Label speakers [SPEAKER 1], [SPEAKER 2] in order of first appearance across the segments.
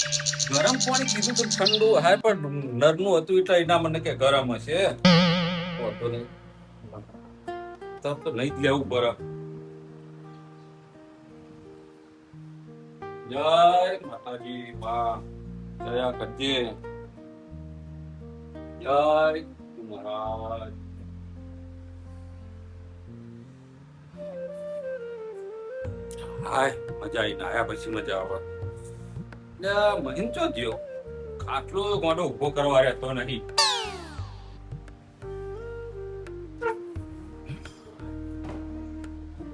[SPEAKER 1] ગરમ પાણી કીધું તો ઠંડુ હા પણ નરનું હતું એટલે એના મને કે ગરમ હશે વાંધો નહીં તબ તો નહીં જ લેવું બરફ જય માતાજી માં દયા કરજે જય મહારાજ હાય મજા આવીને આયા પછી મજા આવે મહિન ચો થયો આટલો મોટો ઉભો કરવા રહેતો નહીં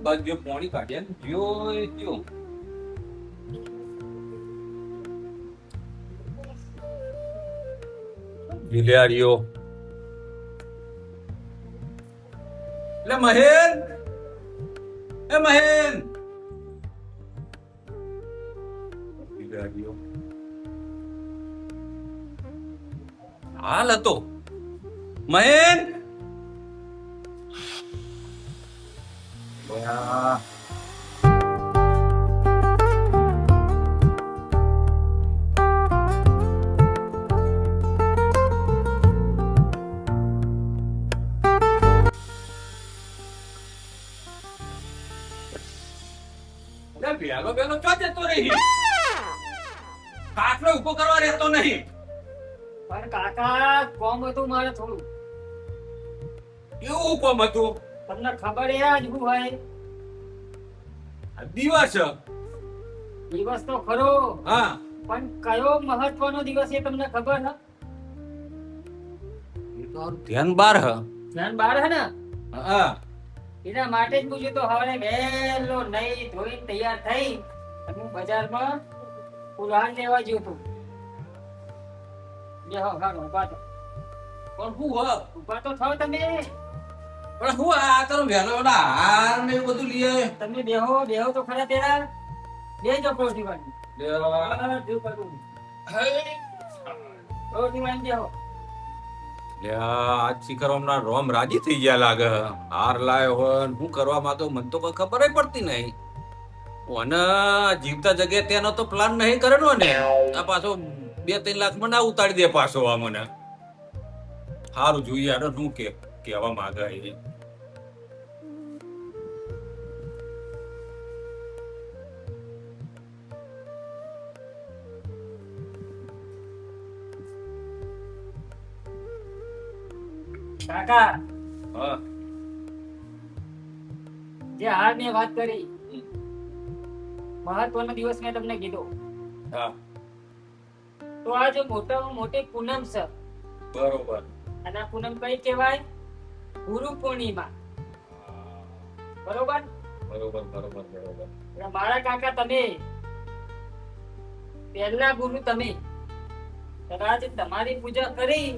[SPEAKER 1] બસ જો પાણી કાઢ્યા ને જો બિલાડીઓ એટલે મહેન એ મહેન બિલાડીઓ હાલ હતો મહેન બયા બેલો બેલો ચો જતો રહી કાકલો ઉભો કરવા રહેતો નહીં
[SPEAKER 2] પણ કાકા કોમ હતું મારે થોડું
[SPEAKER 1] એવું કોમ હતું
[SPEAKER 2] તમને ખબર એ આજ હું હોય
[SPEAKER 1] દિવસ
[SPEAKER 2] દિવસ તો ખરો
[SPEAKER 1] હા
[SPEAKER 2] પણ કયો મહત્વનો દિવસ એ તમને ખબર ને
[SPEAKER 1] ધ્યાન બાર હ
[SPEAKER 2] ધ્યાન બાર હે ને
[SPEAKER 1] હા
[SPEAKER 2] એના માટે જ પૂછ્યું તો હવે વહેલો નહીં ધોઈને તૈયાર થઈ અને હું બજારમાં પુલાણ લેવા ગયો હતો બેહો હાલો ઉભા તો
[SPEAKER 1] પણ હું હ
[SPEAKER 2] ઉભા તો થાવ તમે
[SPEAKER 1] પણ હું આ તારો વેલો હાર ને એવું બધું લીએ
[SPEAKER 2] તમે બેહો બેહો તો ખરા તેરા બેજો પ્રોટી વાળી પ્રોટી વાળી બેહો
[SPEAKER 1] આજ શિખર હમણાં રોમ રાજી થઈ ગયા લાગે હાર લાયો હોય ને શું કરવા માંગતો મને તો કોઈ ખબર પડતી નહીં અને જીવતા જગ્યાએ તેનો તો પ્લાન નહીં કરેલો ને આ પાછો 2-3 લાખ મને ઉતારી દે પાછો આ મને સારું જોઈએ આને શું કેવા માંગે એ
[SPEAKER 2] કાકા
[SPEAKER 1] હા
[SPEAKER 2] જે હાર મેં વાત કરી મહત્વનો દિવસ મેં તમને કીધો
[SPEAKER 1] હા
[SPEAKER 2] તો આ જો મોટામાં મોટી પૂનમ છે
[SPEAKER 1] બરોબર
[SPEAKER 2] અને આ પૂનમ કઈ કહેવાય ગુરુ પૂર્ણિમા બરોબર
[SPEAKER 1] બરોબર બરોબર બરોબર
[SPEAKER 2] એટલે મારા કાકા તમે પહેલા ગુરુ તમે કદાચ તમારી પૂજા કરી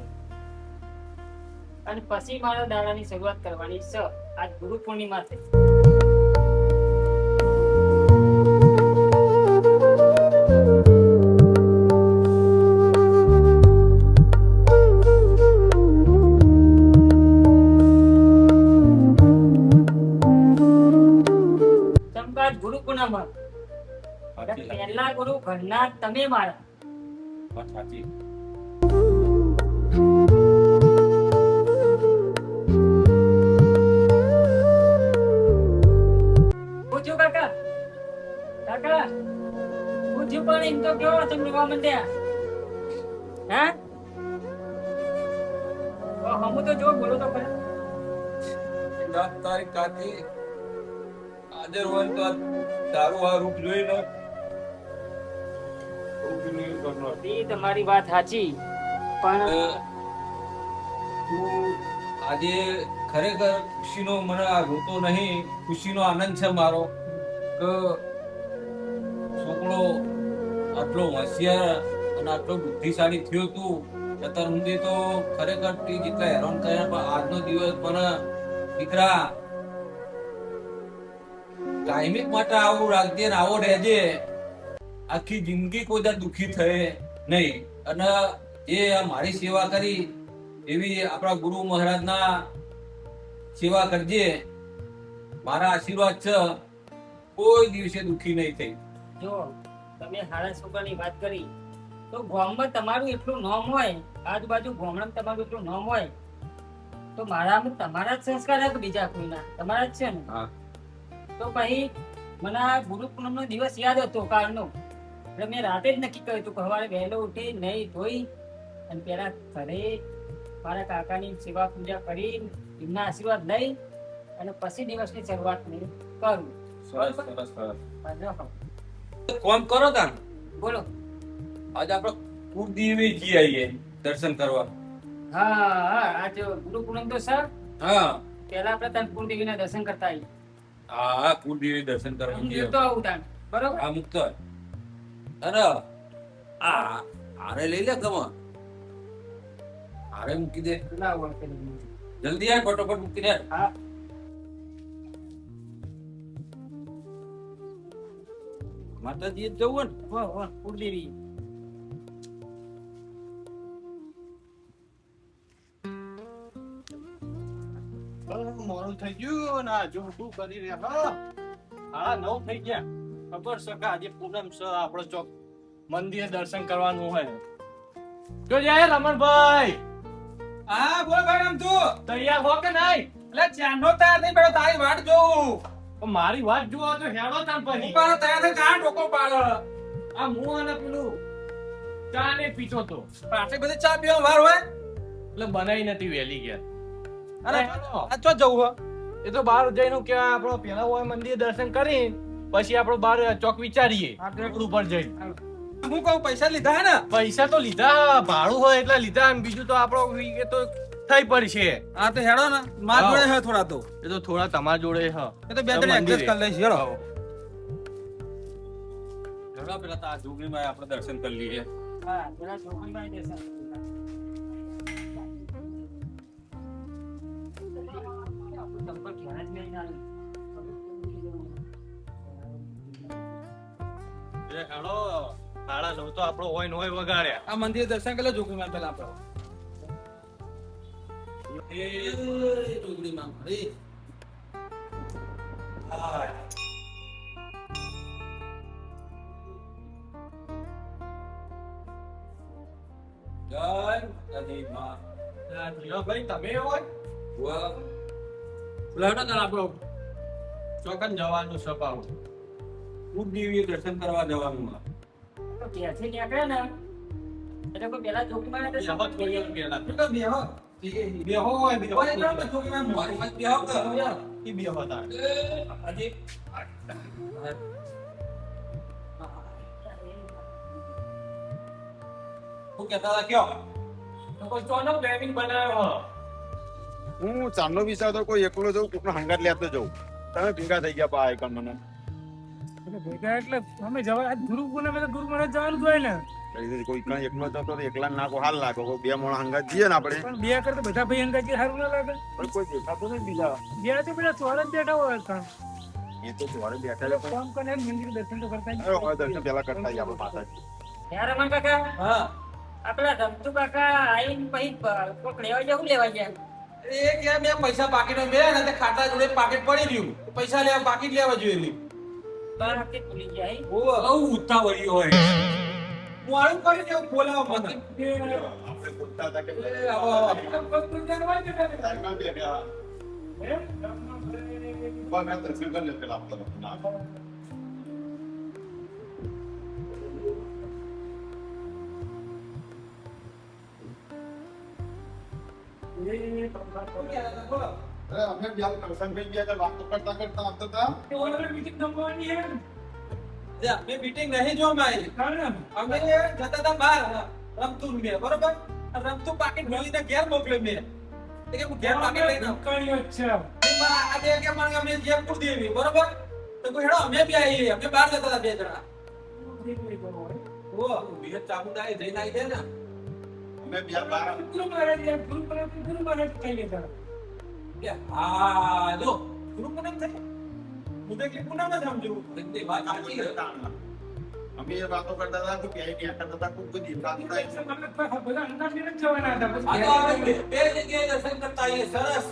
[SPEAKER 2] અને પછી મારા દાડાની શરૂઆત કરવાની છે આજ ગુરુ પૂર્ણિમા છે ચમકાજ ગુરુ પૂર્ણિમા પહેલા ગુરુ ઘરના તમે મારા
[SPEAKER 1] સાચી
[SPEAKER 2] પૂછ્યું કાકા કાકા પૂછ્યું પણ એમ તો કેવો તમે રોવા માંડ્યા હે હમુ તો જો બોલો તો ખરા
[SPEAKER 1] તારી કાકી હાજર હોય તો તારું આ રૂપ જોઈ લો
[SPEAKER 2] એ તમારી વાત સાચી પણ
[SPEAKER 1] તું આજે ખરેખર ખુશીનો મને આ રોતો નહીં ખુશીનો આનંદ છે મારો કે છોકરો આટલો હોશિયાર અને આટલો બુદ્ધિશાળી થયો તું અત્યાર સુધી તો ખરેખર તી જેટલા હેરાન કર્યા પણ આજનો દિવસ મને દીકરા કાયમિક માટે આવું રાખજે ને આવો રહેજે આખી જિંદગી કોઈ દર દુખી થયે નહીં અને એ મારી સેવા કરી એવી આપણા ગુરુ મહારાજના સેવા કરજે મારા આશીર્વાદ છે કોઈ દિવસે દુખી નહીં થઈ
[SPEAKER 2] જો તમે હારા છોકરાની વાત કરી તો ગામમાં તમારું એટલું નામ હોય, આજુબાજુ ગામડામાં તમારું એટલું નામ હોય, તો મારામાં તમારા જ સંસ્કાર હે કે બીજા કોઈના? તમારા જ છે ને.
[SPEAKER 1] હા.
[SPEAKER 2] તો પછી મને આ ગુરુ પૂનમનો દિવસ યાદ હતો કાલનો, એટલે મેં રાતે જ નક્કી કર્યું હતું કે સવારે વહેલો ઉઠી નહીં ધોઈ અને પેલા ઘરે મારા કાકાની સેવા પૂજા કરી એમના આશીર્વાદ લઈ અને પછી દિવસની શરૂઆત નહીં કરું.
[SPEAKER 1] સરસ સરસ સરસ.
[SPEAKER 2] બરાબર.
[SPEAKER 1] કોમ કરો તાન.
[SPEAKER 2] બોલો.
[SPEAKER 1] આજે આપણે કુળદેવી જી આવીએ દર્શન કરવા.
[SPEAKER 2] હા હા, આજ ગુરુ પૂનમ તો સર
[SPEAKER 1] હા
[SPEAKER 2] પેલા આપણે તાન કુળદેવીના દર્શન કરતા આવીએ.
[SPEAKER 1] હા, કુળદેવી દર્શન કરવા
[SPEAKER 2] હું
[SPEAKER 1] જઈએ.
[SPEAKER 2] જતો આવું તાન. બરોબર.
[SPEAKER 1] આ મુક્ત હોય. અરે આ આરે લઈ લે ગમા. આરે મૂકી દે.
[SPEAKER 2] લાવો પેલી.
[SPEAKER 1] જલ્દી આય, ફટોફટ મૂકી દે.
[SPEAKER 2] હા.
[SPEAKER 1] માતાજી જ જવું ને.
[SPEAKER 2] વાહ વાહ, કુળદેવી.
[SPEAKER 3] મોડું થઈ ગયું ને હજુ શું કરી રહ્યા? હા, 9 થઈ ગયા. ખબર છે કે આજે પૂનમ છે, આપણે ચોક મંદિરે દર્શન કરવાનું હોય. જો જાય રમણભાઈ,
[SPEAKER 1] હા બોલ ભાઈ, આમ તું
[SPEAKER 3] તૈયાર હો કે નહીં?
[SPEAKER 1] એટલે ચાંદો તૈયાર નહીં પડ્યો, તારી વાટ જોઉં.
[SPEAKER 3] તો મારી વાત જુઓ તો હેડો તાન પછી.
[SPEAKER 1] ઉપાડો તૈયાર થઈ કાં ટોકો પાડો.
[SPEAKER 3] આ હું અને પેલું ચા ને પીતો તો
[SPEAKER 1] આટલી બધી ચા પીવા વાર હોય.
[SPEAKER 3] એટલે બનાવી નથી વહેલી ગયા.
[SPEAKER 1] અરે
[SPEAKER 3] ચાલો.
[SPEAKER 1] આ ચો જવું હો.
[SPEAKER 3] એ તો બહાર જઈને કે આપણો પેલા હોય મંદિર દર્શન કરી પછી આપણો બહાર ચોક વિચારીએ રોડ ઉપર જઈને.
[SPEAKER 1] હું કહું પૈસા લીધા હે ને?
[SPEAKER 3] પૈસા તો લીધા, ભાડું હોય એટલે લીધા, અને બીજું તો આપણો એ તો થઈ પડશે.
[SPEAKER 1] હા તો હેડો ને, માર
[SPEAKER 3] હા.
[SPEAKER 1] જોડે હે થોડા તો.
[SPEAKER 3] એ તો થોડા તમારા જોડે હ.
[SPEAKER 1] એ તો બે ત્રણ એડજસ્ટ કરી લઈશ. હેડો.
[SPEAKER 3] હા.
[SPEAKER 1] હેડો પેલા તો આ જોગણીમાં આપણે દર્શન કરી લઈએ.
[SPEAKER 2] હા, પેલા છોકરીમાં દર્શન કર્યા. આપણું ચંપલ ઘેર જ લઈને આવ્યું.
[SPEAKER 3] એ હેડો, 9:30 તો આપણો હોય ને હોય વગાડ્યા.
[SPEAKER 1] આ મંદિર દર્શન કરી લો જોગણીમાં પેલા આપણે. એ જોગણીમાં મારી. જય માતાજી માં.
[SPEAKER 3] ભાઈ તમે હોય
[SPEAKER 1] વાહ.
[SPEAKER 3] લડો તાર આપણો ચોકન જવાનું સપાવ.
[SPEAKER 1] કુળદેવી દર્શન કરવા જવાનું છે.
[SPEAKER 2] તો ઘેરથી નીકળે ને એટલે કોઈ પેલા છોકરીમાં દર્શન
[SPEAKER 3] બેહો થોડી વાર પહેલા.
[SPEAKER 1] તો બેહો.
[SPEAKER 3] બેહો હોય બેહો.
[SPEAKER 1] ઓય તો જોગણીમાં મારી પાસે બેહો કે.
[SPEAKER 3] ઈ બેહો તાર.
[SPEAKER 1] હજી હું કહેતા હતા કયો?
[SPEAKER 3] તો કોઈ ચોનો પ્લાનિંગ બનાવ્યો હ.
[SPEAKER 4] હું ચાંદનો વિચાર તો કોઈ એકલો જઉં કોકનો હંગાત લેતો જઉં. તમે ભેગા થઈ ગયા પા આઈકન મને
[SPEAKER 5] ભેગા એટલે અમે જવા આજ ગુરુ પૂનમે તો ગુરુ મહારાજ જવાનું જ હોય ને.
[SPEAKER 4] કોઈ કણ એકલો જતો તો એકલા નાખો હાલ નાખો કોઈ બે મોણા હંગાત જઈએ ને આપણે
[SPEAKER 5] પણ બે કરતા બધા ભાઈ અંગાજી સારું ના લાગે.
[SPEAKER 4] પણ કોઈ દેખાતો નહીં બીજા
[SPEAKER 5] બે તો પેલા ચોર જ બેઠા હોય કાં.
[SPEAKER 4] એ તો જોડે બેઠા છે પણ
[SPEAKER 5] કામ કરીને મંદિર દર્શન તો કરતા જ.
[SPEAKER 4] અરે હવે દર્શન પેલા કરતા આવીએ આપણે માતાજી.
[SPEAKER 2] યાર રમણ કાકા,
[SPEAKER 1] હા.
[SPEAKER 2] આપડા રમતુ કાકા આઈને પછી કોક લેવા જવું લેવા જાય.
[SPEAKER 1] એ કે મેં પૈસા પાકીટમાં મેળ્યા ને તે ખાતા જોડે પાકીટ પડી રહ્યું. પૈસા લેવા પાકીટ લેવા જોઈએ.
[SPEAKER 2] બાર વખતે ભૂલી ગયા હે.
[SPEAKER 1] ઓ ઉતાવળી હોય. હું આવું કરી દઉં બોલાવા મને.
[SPEAKER 4] આપણે બોલતા હતા કે
[SPEAKER 1] એ આવો.
[SPEAKER 4] સાઈડમાં બેઠા. ઉભા મેં દર્શન કરી લે પેલા આપણે ના. અરે અમે બી દર્શન કરી ગયા હતા વાતો કરતા કરતા આવતા હતા.
[SPEAKER 1] અમે મીટિંગ નહીં જો મારી. અમે જતા હતા બહાર રમતું મેં બરોબર. રમતું પાકીટ ભરીને ઘેર મોકલ્યો મેં. તે કે હું ઘેર પાકીટ લઈને આવું. આ બે કે મને અમે જેમ કુળદેવી બરોબર. તો કોઈ હેડો અમે બી આવી અમે બહાર જતા હતા બે જણા. ઓ વિહત ચામુંડાએ જઈને આવી છે ને.
[SPEAKER 4] અમે બી બહાર
[SPEAKER 1] કે હા જો ગુરુ પૂનમ થઈ. હું તો એકલી પૂનમ જ સમજુ. તે વાત સાચી છે.
[SPEAKER 4] અમે એ વાતો કરતા હતા કે ક્યાંય ક્યાં કરતા હતા કોઈ દેખાતું નહીં.
[SPEAKER 1] આ તો આપણે બે જગ્યાએ દર્શન કરતા આવીએ સરસ.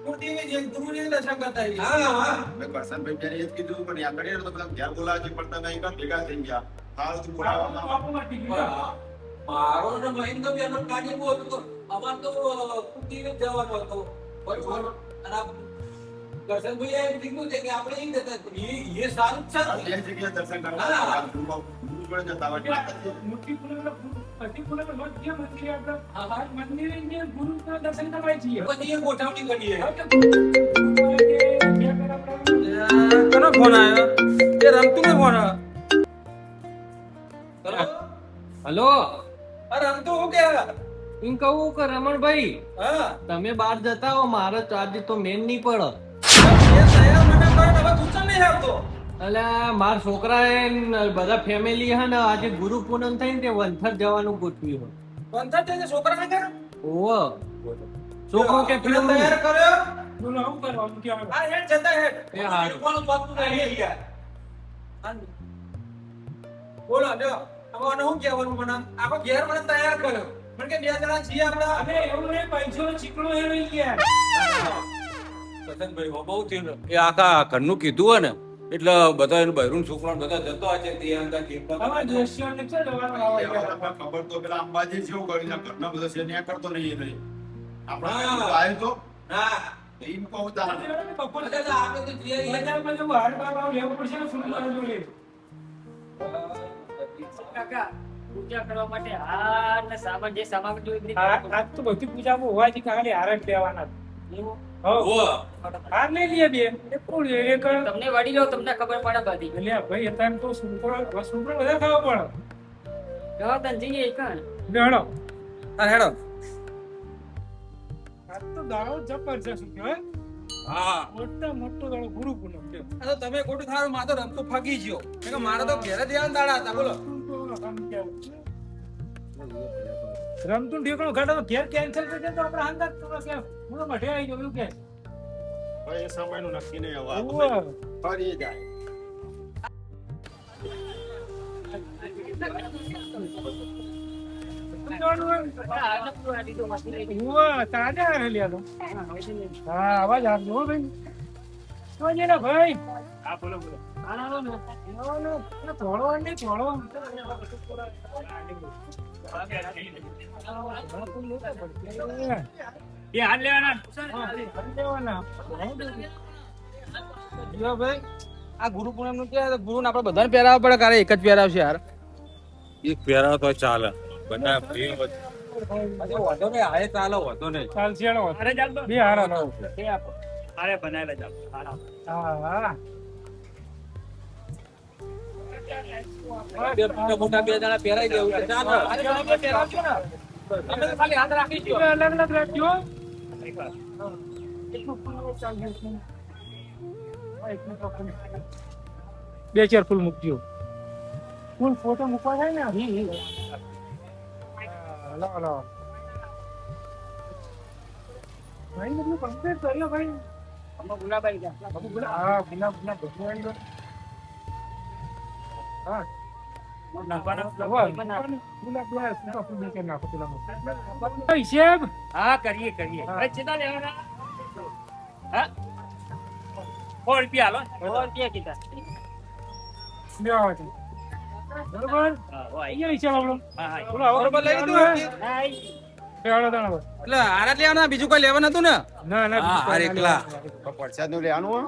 [SPEAKER 1] કુળદેવી જે ગુરુને દર્શન કરતા આવીએ. હા હા.
[SPEAKER 4] મેં કરશનભાઈ ત્યારે એ જ કીધું પણ યાદ કરીએ તો બધા ઘેર બોલાવા જે પડતા નહીં કાં ભેગા થઈ ગયા હાલ તું બોલાવવામાં
[SPEAKER 1] મારો ને મહેન્દ્ર બેનો કાર્ય બહુ હતો. અમાર તો કુટીરે જ જવાનો હતો. બરોબર. અને આ કરશનભાઈ એમ કીધું છે કે આપણે ઈ જતા એ સારું જ છે.
[SPEAKER 4] એ જગ્યાએ દર્શન
[SPEAKER 1] હા.
[SPEAKER 4] કરવા ગુરુ જોડે જતા હોય.
[SPEAKER 5] મોટી પૂનમનો અતિ પૂનમનો રોજ જે મંદિરે આપણે
[SPEAKER 1] હા, હા.
[SPEAKER 5] મંદિરે જે ગુરુના દર્શન કરવા જઈએ.
[SPEAKER 1] પછી એ ગોઠવણી કરીએ.
[SPEAKER 5] કોનો
[SPEAKER 1] ફોન આવ્યો? એ રમતુનો ફોન આવ્યો.
[SPEAKER 6] હલો
[SPEAKER 1] આ રમતુ હું કે?
[SPEAKER 6] એમ કહું કે રમણભાઈ
[SPEAKER 1] હા.
[SPEAKER 6] તમે બહાર જતા હો મારે તો આજે તો મેન નહીં પડે
[SPEAKER 1] એ તૈયાર મને કરે ને હવે તું ચમ નહીં આવતો?
[SPEAKER 6] એટલે મારા છોકરાએ ને બધા ફેમિલી હે ને આજે ગુરુ પૂનમ થઈને તે વંથર જવાનું ગોઠવ્યું
[SPEAKER 1] બંધા થઈને છોકરા ને કર.
[SPEAKER 6] ઓવો છોકરો કે
[SPEAKER 1] આપણે તૈયાર કર્યો.
[SPEAKER 5] બોલો આવું કરવાનું કે હવે?
[SPEAKER 1] આ હેડ જતા હેડ.
[SPEAKER 6] એ હારું.
[SPEAKER 1] કોણ બાપુ નહીં યાર. બોલો લ્યો. હવે આને શું કહેવાનું મને? આખો ઘેર મને તૈયાર કર્યો. મને કે બે જણા છીએ આપણે.
[SPEAKER 5] અરે એવું નહીં, પૈસાનો ચીકણો હેરાઈ ગયા.
[SPEAKER 1] કસનભાઈ બહુ થયું ને. એ આખા ઘરનું કીધું હોય ને એટલે બધા એનું બહેરું છોકરા બધા જતો હોય છે તે અંદર
[SPEAKER 5] અમારા દેશીઓને છે જવાનું આવે છે.
[SPEAKER 4] ખબર તો પેલા અંબાજી જેવું કર્યું છે ઘરના બધા છે ત્યાં કરતો નહીં એ નહીં
[SPEAKER 1] હા.
[SPEAKER 4] આપણે આવ્યો તો
[SPEAKER 1] હા.
[SPEAKER 4] એમ કહું તારે
[SPEAKER 5] બપોરે
[SPEAKER 1] એટલે આપણે તો જઈએ.
[SPEAKER 5] બજારમાં જવું, હાર બાર લેવું પડશે ને ફૂલવાળા જોડે.
[SPEAKER 2] કાકા પૂજા કરવા માટે હાર ને સામાન જે સામાન જોઈએ
[SPEAKER 5] આજ તો બધી પૂજામાં હોવાથી ખાલી હાર જ લેવાના.
[SPEAKER 2] એવું
[SPEAKER 5] હો.
[SPEAKER 1] ઓહ.
[SPEAKER 5] હાર લઈ લઈએ બે. એક કોણ લે, એક
[SPEAKER 2] તમને વડીલો તમને ખબર પડે બધી
[SPEAKER 5] એટલે ભાઈ અત્યારે તો સુપર વધારે ખાવા પડે.
[SPEAKER 2] ગવાદન જઈએ કાન
[SPEAKER 5] લેડો.
[SPEAKER 1] હા હેડો.
[SPEAKER 5] આજ તો દાડો જબરજસ્ત કહેવાય.
[SPEAKER 1] હા.
[SPEAKER 5] મોટા મોટો દાડો ગુરુ પૂનમ છે.
[SPEAKER 1] આ તો તમે ખોટું થારું માં તો રમતો ફાકી ગયો. કે મારે તો ઘેર જ આવવાના દાડા હતા બોલો.
[SPEAKER 5] રમતું ઠેકાણું ઘાટો તો ઘેર કેન્સલ કરી દે તો આપણે હાંગા જ કરો કે હું તો મઠે આવી ગયો એવું કે.
[SPEAKER 4] ભાઈ એ સમયનું નક્કી નહીં હવે આ તો
[SPEAKER 5] ઉવ્વ.
[SPEAKER 4] ફરી જાય
[SPEAKER 5] જવાનું હોય ને?
[SPEAKER 2] આ પૂરું આ દીધું મસ્તી લઈ
[SPEAKER 5] ઉવ્વ, તાજા હારે લ્યા તો. હા, અવાજ આપજો હો ભાઈ. શું છે ને ભાઈ? હા, બોલો બોલો. આવો ને. થોડો નહીં, થોડો. એ હાથ લેવાના. હાથ લેવાના. જો ભાઈ,
[SPEAKER 6] આ ગુરુ પૂનમ નું કે ગુરુ ને આપણે બધાને પહેરાવવા પડે કારે એક જ પહેરાવશે યાર
[SPEAKER 1] એક પહેરાવ તો ચાલે. બધા ફ્રી વધો નહીં આયે ચાલો વધો નહીં.
[SPEAKER 5] ચાલશે હેડો. બે હારા લાવો. હા.
[SPEAKER 1] મોટા બે જણા પહેરાઈ દેવું છે ચાલો.
[SPEAKER 5] તમે ખાલી હાથ રાખી દો. અલગ અલગ રાખજો. બે ચાર ફૂલ મૂકજો. ફૂલ ફોટો મૂકવા થાય ને. લાવો લાવો. ભાઈ બધું કમ્પ્લીટ કર્યો ભાઈ.
[SPEAKER 2] ગુલાબાઈ જા
[SPEAKER 5] હા, ગુલાબ ગુલાબ ભગવાન. હા. હિસાબ
[SPEAKER 2] હા કરીએ કરીએ
[SPEAKER 5] હા.
[SPEAKER 2] હવે ચેતા લેવાના
[SPEAKER 5] હા?
[SPEAKER 2] 100 રૂપિયા હાલો 100 રૂપિયા કીધા
[SPEAKER 5] બરોબર.
[SPEAKER 2] હા હોય
[SPEAKER 5] અહીંયા હિસાબ આપણો.
[SPEAKER 2] હા હા
[SPEAKER 5] બોલો, હવે
[SPEAKER 1] બરોબર લઈ લીધું?
[SPEAKER 5] લેવાનું હે?
[SPEAKER 2] હા
[SPEAKER 5] લેવાડો તાણ હવે.
[SPEAKER 1] એટલે આરા જ લેવાના બીજું કોઈ લેવાનું હતું ને?
[SPEAKER 5] ના ના
[SPEAKER 1] હા, હાર એકલા.
[SPEAKER 4] પ્રસાદ નું લેવાનું હોય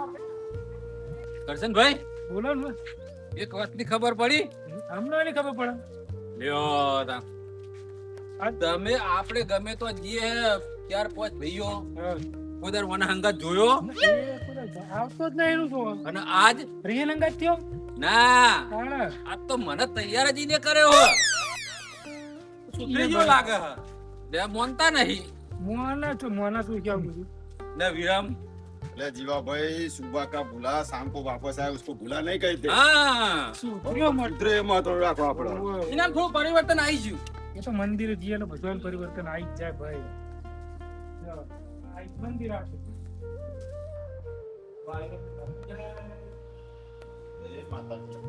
[SPEAKER 1] કરશનભાઈ
[SPEAKER 5] બોલો ને.
[SPEAKER 1] એક વાતની ખબર પડી.
[SPEAKER 5] અમને એની ખબર પડે.
[SPEAKER 1] લ્યો તા.
[SPEAKER 5] આ
[SPEAKER 1] તમે આપણે ગમે તો જઈએ 4-5 ભાઈઓ
[SPEAKER 5] હા.
[SPEAKER 1] ઉધર વના હંગાત જોયો
[SPEAKER 5] એ કોઈ આવતો જ નહીં એનું શું?
[SPEAKER 1] અને આજ
[SPEAKER 5] રિયલ અંગાત થયો?
[SPEAKER 1] ના
[SPEAKER 5] તાણે.
[SPEAKER 1] આજ તો મને તૈયાર જ ઈને કર્યો હો. સુધરી ગયો લાગે હે. બે મોનતા નહીં
[SPEAKER 5] મોના શું કેવું બધું?
[SPEAKER 1] ને વિરમ.
[SPEAKER 4] એટલે જીવાભાઈ સુબહ કા ભૂલા शाम को वापस आए उसको भूला नहीं कहते
[SPEAKER 1] હા
[SPEAKER 5] શું થયો મત?
[SPEAKER 4] મંત્ર એમાં તો રાખવા પડે
[SPEAKER 1] એના થોડું પરિવર્તન આવી ગયું.
[SPEAKER 5] એ તો મંદિરે જઈએ એટલે બધું પરિવર્તન આવી જ જાય ભાઈ. ચાલો, આ એક મંદિર આવશે.
[SPEAKER 4] એ માતાજી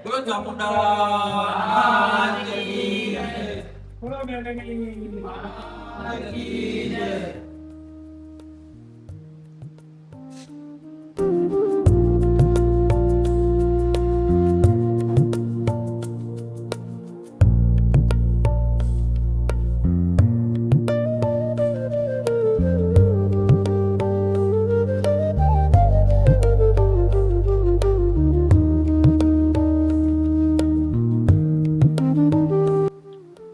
[SPEAKER 1] બોલો ચામુંડા
[SPEAKER 5] બોલો મેલડી.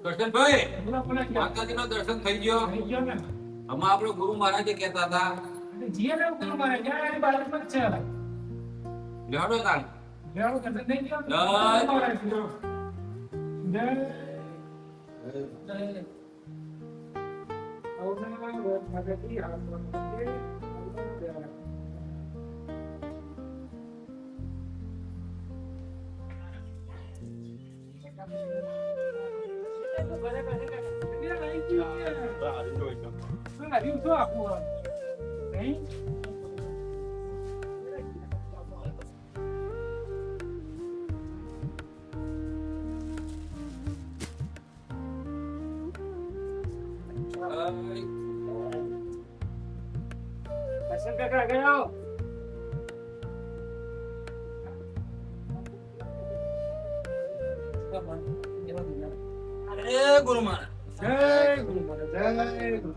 [SPEAKER 1] દર્શનભાઈ
[SPEAKER 5] બોલો બોલો ક્યાં?
[SPEAKER 1] માતાજીનો દર્શન થઈ ગયો.
[SPEAKER 5] થઈ ગયો ને?
[SPEAKER 1] આમાં આપણે ગુરુ મહારાજે કહેતા હતા
[SPEAKER 5] અને જીએ ને ઉપર મારે ક્યાં એની બાજુમાં જ છે.
[SPEAKER 1] લેવડો તાણ.
[SPEAKER 5] લેવાનું કશું નહીં થયું?
[SPEAKER 1] જય.
[SPEAKER 5] મારે થયું. જય. જય. અવના મગતી હાલમાં દર્શન કાકા ગયા.
[SPEAKER 1] અરે ગુરુ મહારાજ
[SPEAKER 5] જય ગુરુ મહારાજ, જય ગુરુ.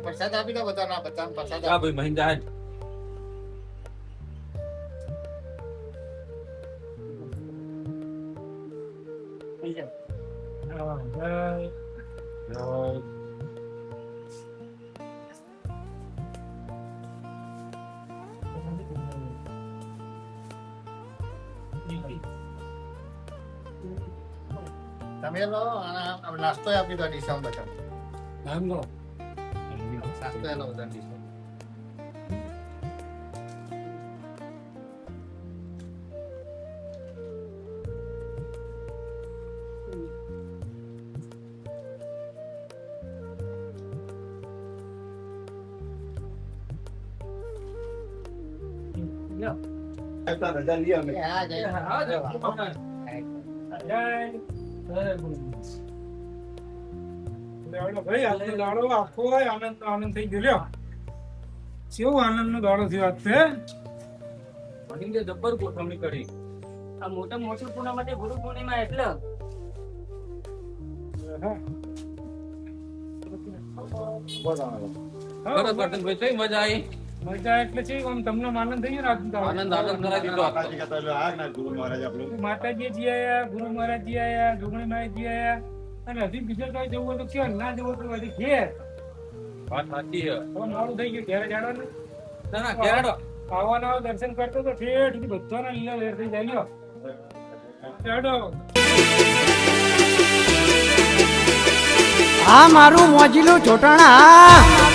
[SPEAKER 4] પ્રસાદ આપી દો બધાના બધાને પ્રસાદ
[SPEAKER 1] જા ભાઈ મહિન્દા હેડ.
[SPEAKER 2] થઈ જાય.
[SPEAKER 5] હા, જય. જય.
[SPEAKER 7] તમે લો અને નાસ્તો આપી દો ડીશામાં બચાવ
[SPEAKER 5] એમ લો
[SPEAKER 7] નાસ્તો એનો બધા ડીશો
[SPEAKER 2] લ્યો.
[SPEAKER 4] રજા લઈએ અમે
[SPEAKER 7] હા જય
[SPEAKER 2] હા, જય.
[SPEAKER 5] લેવડો ભાઈ આજનો દાડો આખો આનંદ થઈ ગયો લ્યો કેવો આનંદનો દાડો થયો આજ તે
[SPEAKER 1] મહિન્દે જબ્બર ગોઠવણી કરી.
[SPEAKER 2] આ મોટા મોટી પૂનમ માટે ગુરુ પૂર્ણિમા એટલે
[SPEAKER 1] ખરેખર કરતનભાઈ કઈ મજા આવી?
[SPEAKER 5] મજા એટલે છે આમ તમને આનંદ થઈ ગયો ને આજનો દાડો?
[SPEAKER 1] આનંદ કરાવી દીધો આજ તો.
[SPEAKER 4] કાકાજી કહેતા એટલે આ ના ગુરુ મહારાજ આપણું
[SPEAKER 5] માતાજી આયા ગુરુ મહારાજજી આયા જોગણી મહારાજજી આયા અને હજી બીજે કઈ જવું હોય તો ક્યાં ના જવું તો હજી ઘેર
[SPEAKER 1] વાત સાચી છે.
[SPEAKER 5] હવે મોડું થઈ ગયું ઘેર જાડવાનું
[SPEAKER 1] ના ના કેરેડો.
[SPEAKER 5] આવવાના દર્શન કરતો તો ઠેઠ સુધી બધાના લીલા લેર થઈ જાય લ્યો જાડો
[SPEAKER 8] આ મારું મોજીલું ચોટાણા